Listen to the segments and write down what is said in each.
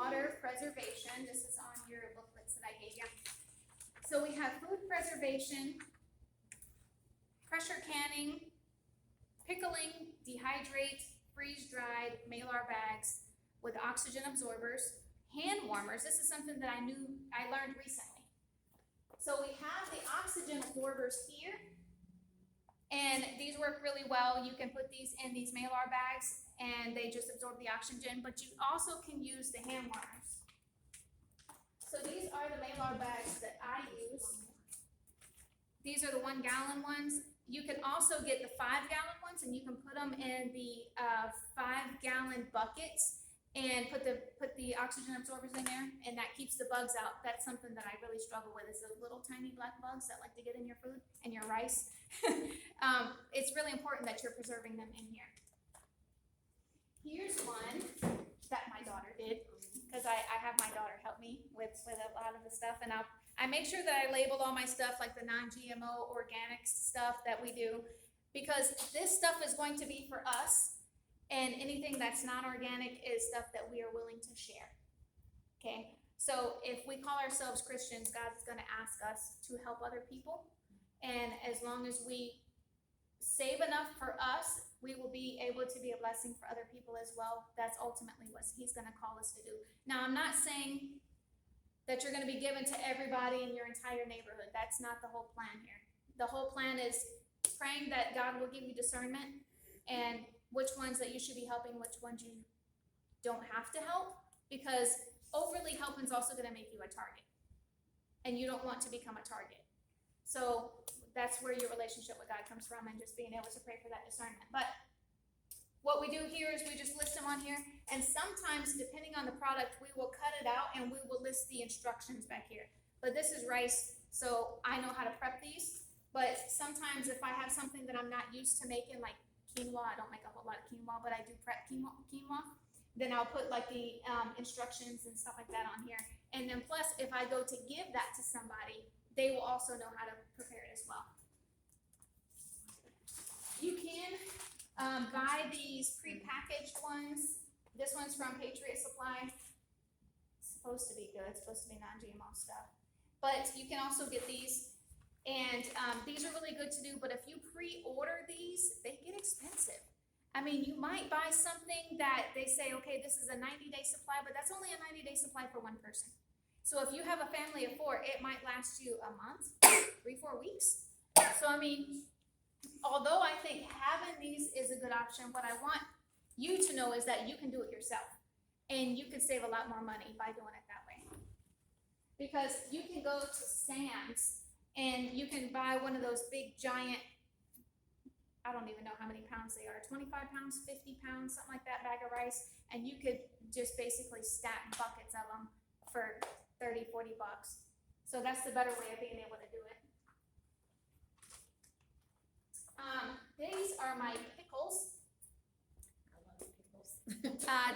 water preservation. This is on your booklets that I gave you. So we have food preservation, pressure canning, pickling, dehydrate, freeze-dried, Malar bags with oxygen absorbers, hand warmers. This is something that I learned recently. So we have the oxygen absorbers here, and these work really well. You can put these in these Malar bags, and they just absorb the oxygen, but you also can use the hand warmers. So these are the Malar bags that I use. These are the 1 gallon ones. You can also get the 5 gallon ones, and you can put them in the 5 gallon buckets and put the oxygen absorbers in there, and that keeps the bugs out. That's something that I really struggle with, is those little tiny black bugs that like to get in your food and your rice. It's really important that you're preserving them in here. Here's one that my daughter did, because I have my daughter help me with a lot of the stuff, and I make sure that I label all my stuff, like the non-GMO organic stuff that we do, because this stuff is going to be for us, and anything that's not organic is stuff that we are willing to share. Okay, so if we call ourselves Christians, God's going to ask us to help other people, and as long as we save enough for us, we will be able to be a blessing for other people as well. That's ultimately what He's going to call us to do. Now, I'm not saying that you're going to be given to everybody in your entire neighborhood. That's not the whole plan here. The whole plan is praying that God will give you discernment and which ones that you should be helping, which ones you don't have to help, because overly helping is also going to make you a target, and you don't want to become a target. So that's where your relationship with God comes from, and just being able to pray for that discernment. But what we do here is we just list them on here, and sometimes, depending on the product, we will cut it out and we will list the instructions back here. But this is rice, so I know how to prep these. But sometimes if I have something that I'm not used to making, like quinoa, I don't make a whole lot of quinoa, but I do prep quinoa, then I'll put like the instructions and stuff like that on here. And then plus, if I go to give that to somebody, they will also know how to prepare it as well. You can buy these pre-packaged ones. This one's from Patriot Supply. It's supposed to be good. It's supposed to be non-GMO stuff. But you can also get these. And these are really good to do. But if you pre-order these, they get expensive. I mean, you might buy something that they say, okay, this is a 90-day supply, but that's only a 90-day supply for one person. So if you have a family of 4, it might last you a month, 3-4 weeks. So, I mean, although I think having these is a good option, what I want you to know is that you can do it yourself. And you can save a lot more money by doing it that way. Because you can go to Sam's and you can buy one of those big giant, I don't even know how many pounds they are, 25 pounds, 50 pounds, something like that, bag of rice. And you could just basically stack buckets of them for $30, $40. So that's the better way of being able to do it. These are my pickles. I love pickles.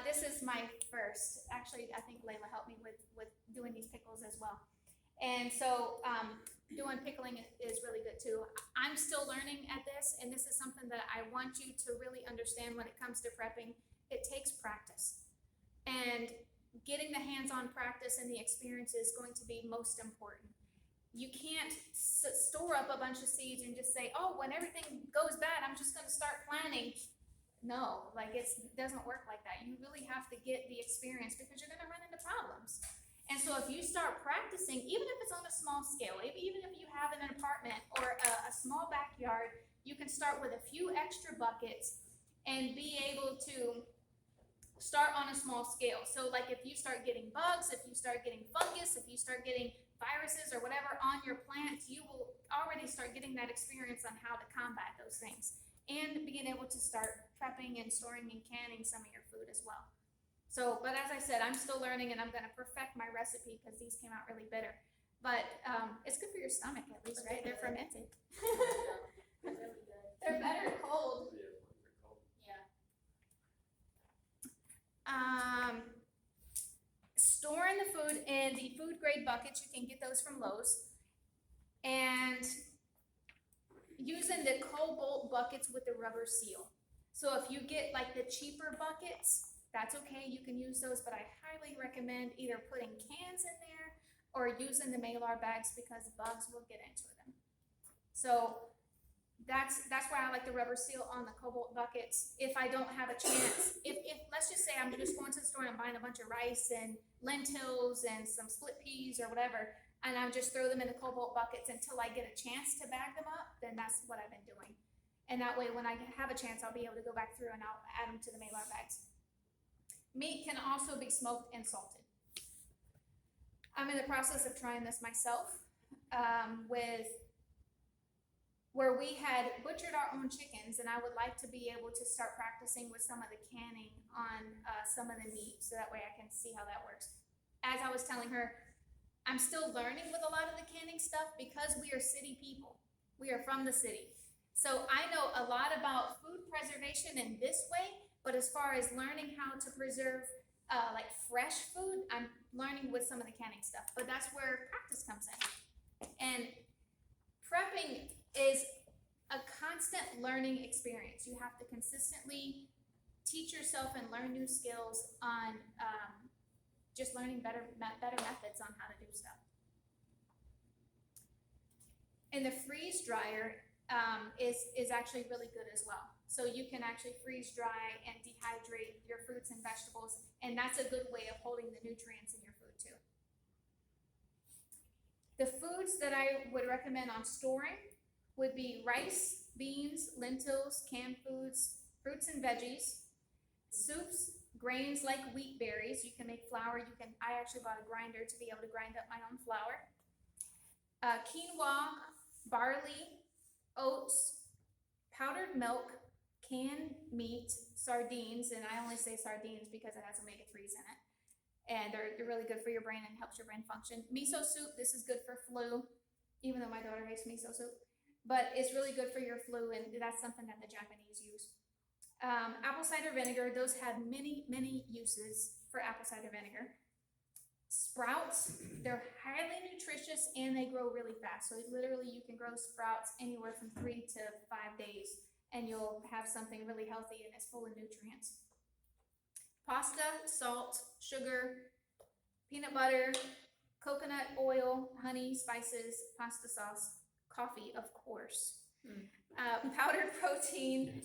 This is my first. Actually, I think Layla helped me with doing these pickles as well. And so doing pickling is really good too. I'm still learning at this, and this is something that I want you to really understand when it comes to prepping. It takes practice. And getting the hands-on practice and the experience is going to be most important. You can't store up a bunch of seeds and just say, oh, when everything goes bad, I'm just going to start planting. No, like it doesn't work like that. You really have to get the experience, because you're going to run into problems. And so if you start practicing, even if it's on a small scale, even if you have an apartment or a small backyard, you can start with a few extra buckets and be able to start on a small scale. So like if you start getting bugs, if you start getting fungus, if you start getting viruses or whatever on your plants, you will already start getting that experience on how to combat those things, and being able to start prepping and storing and canning some of your food as well. So, but as I said, I'm still learning, and I'm going to perfect my recipe because these came out really bitter. But it's good for your stomach at least, right? They're fermented. Really good. They're better cold. Yeah. Storing the food in the food grade buckets, you can get those from Lowe's. And using the Cobalt buckets with the rubber seal. So if you get like the cheaper buckets, that's okay, you can use those, but I highly recommend either putting cans in there or using the Malar bags because bugs will get into them. So that's why I like the rubber seal on the Cobalt buckets. If I don't have a chance, if let's just say I'm just going to the store and I'm buying a bunch of rice and lentils and some split peas or whatever, and I just throw them in the Cobalt buckets until I get a chance to bag them up, then that's what I've been doing. And that way, when I have a chance, I'll be able to go back through and I'll add them to the Malar bags. Meat can also be smoked and salted. I'm in the process of trying this myself, where we had butchered our own chickens, and I would like to be able to start practicing with some of the canning on some of the meat, so that way I can see how that works. As I was telling her, I'm still learning with a lot of the canning stuff because we are city people. We are from the city. So I know a lot about food preservation in this way, but as far as learning how to preserve like fresh food, I'm learning with some of the canning stuff, but that's where practice comes in. And prepping is a constant learning experience. You have to consistently teach yourself and learn new skills on just learning better methods on how to do stuff. And the freeze dryer is actually really good as well. So you can actually freeze dry and dehydrate your fruits and vegetables, and that's a good way of holding the nutrients in your food too. The foods that I would recommend on storing would be rice, beans, lentils, canned foods, fruits and veggies, soups, grains like wheat berries. You can make flour. I actually bought a grinder to be able to grind up my own flour. Quinoa, barley, oats, powdered milk, canned meat, sardines, and I only say sardines because it has omega-3s in it. And they're really good for your brain and helps your brain function. Miso soup, this is good for flu, even though my daughter hates miso soup. But it's really good for your flu, and that's something that the Japanese use. Apple cider vinegar, those have many, many uses for apple cider vinegar. Sprouts, they're highly nutritious and they grow really fast. So literally you can grow sprouts anywhere from 3 to 5 days and you'll have something really healthy and it's full of nutrients. Pasta, salt, sugar, peanut butter, coconut oil, honey, spices, pasta sauce, coffee, of course. Powdered protein,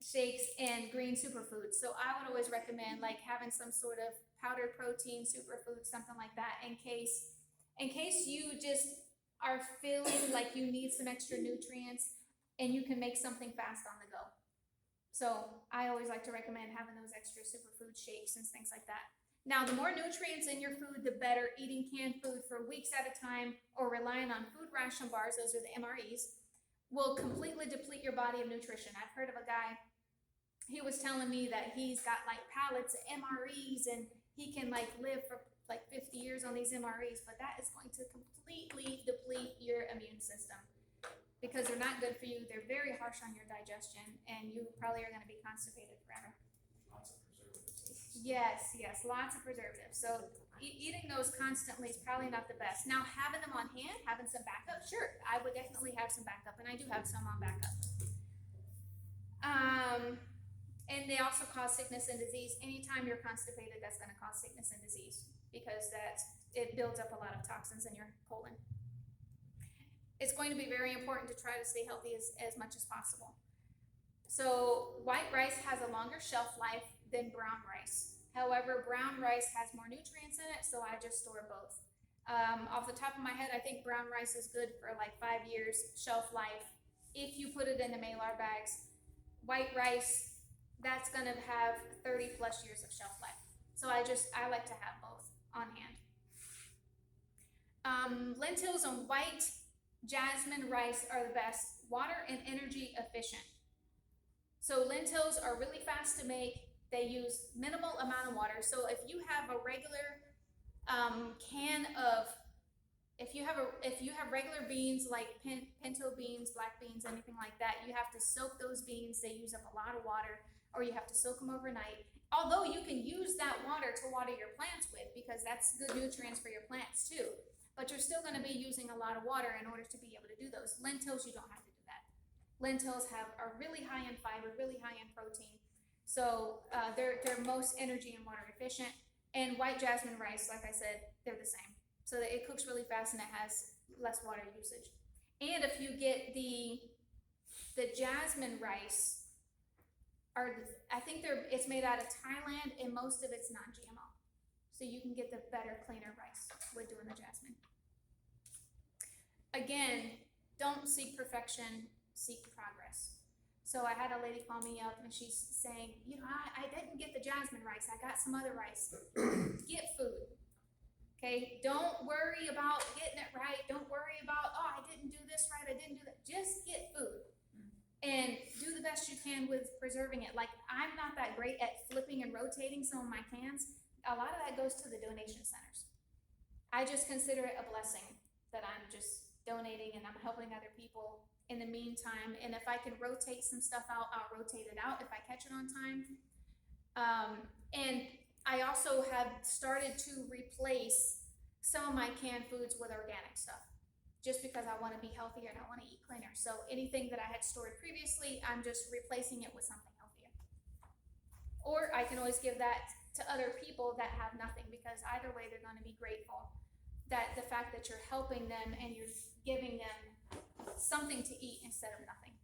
shakes, and green superfoods. So I would always recommend like having some sort of powdered protein, superfood, something like that in case you just are feeling like you need some extra nutrients and you can make something fast on the go. So I always like to recommend having those extra superfood shakes and things like that. Now, the more nutrients in your food, the better. Eating canned food for weeks at a time or relying on food ration bars, those are the MREs, will completely deplete your body of nutrition. I've heard of a guy, he was telling me that he's got like pallets of MREs and he can like live for like 50 years on these MREs, but that is going to completely deplete your immune system because they're not good for you. They're very harsh on your digestion and you probably are going to be constipated forever. Lots of preservatives. Yes, lots of preservatives. So eating those constantly is probably not the best. Now, having them on hand, having some backup, sure, I would definitely have some backup, and I do have some on backup. And they also cause sickness and disease. Anytime you're constipated, that's going to cause sickness and disease because it builds up a lot of toxins in your colon. It's going to be very important to try to stay healthy as much as possible. So white rice has a longer shelf life than brown rice. However, brown rice has more nutrients in it, so I just store both. Off the top of my head, I think brown rice is good for like 5 years shelf life if you put it in the Malar bags. White rice, that's going to have 30 plus years of shelf life. So I like to have both on hand. Lentils and white jasmine rice are the best, water and energy efficient. So lentils are really fast to make. They use minimal amount of water. So if you have a regular if you have regular beans like pinto beans, black beans, anything like that, you have to soak those beans. They use up a lot of water, or you have to soak them overnight. Although you can use that water to water your plants with because that's good nutrients for your plants too. But you're still going to be using a lot of water in order to be able to do those. Lentils, you don't have to do that. Lentils are really high in fiber, really high in protein. So, they're most energy and water efficient. And white jasmine rice, like I said, they're the same. So that it cooks really fast and it has less water usage. And if you get the jasmine rice, I think it's made out of Thailand and most of it's non-GMO. So you can get the better, cleaner rice with doing the jasmine. Again, don't seek perfection, seek progress. So I had a lady call me up and she's saying, you know, I didn't get the jasmine rice. I got some other rice. Get food. Okay, don't worry about getting it right. Don't worry about, oh, I didn't do this right. I didn't do that. Just get food and do the best you can with preserving it. Like, I'm not that great at flipping and rotating some of my cans. A lot of that goes to the donation centers. I just consider it a blessing that I'm just donating and I'm helping other people in the meantime. And if I can rotate some stuff out, I'll rotate it out if I catch it on time. And I also have started to replace some of my canned foods with organic stuff, just because I want to be healthier and I want to eat cleaner. So anything that I had stored previously, I'm just replacing it with something healthier. Or I can always give that to other people that have nothing, because either way they're going to be grateful that the fact that you're helping them and you're giving them something to eat instead of nothing.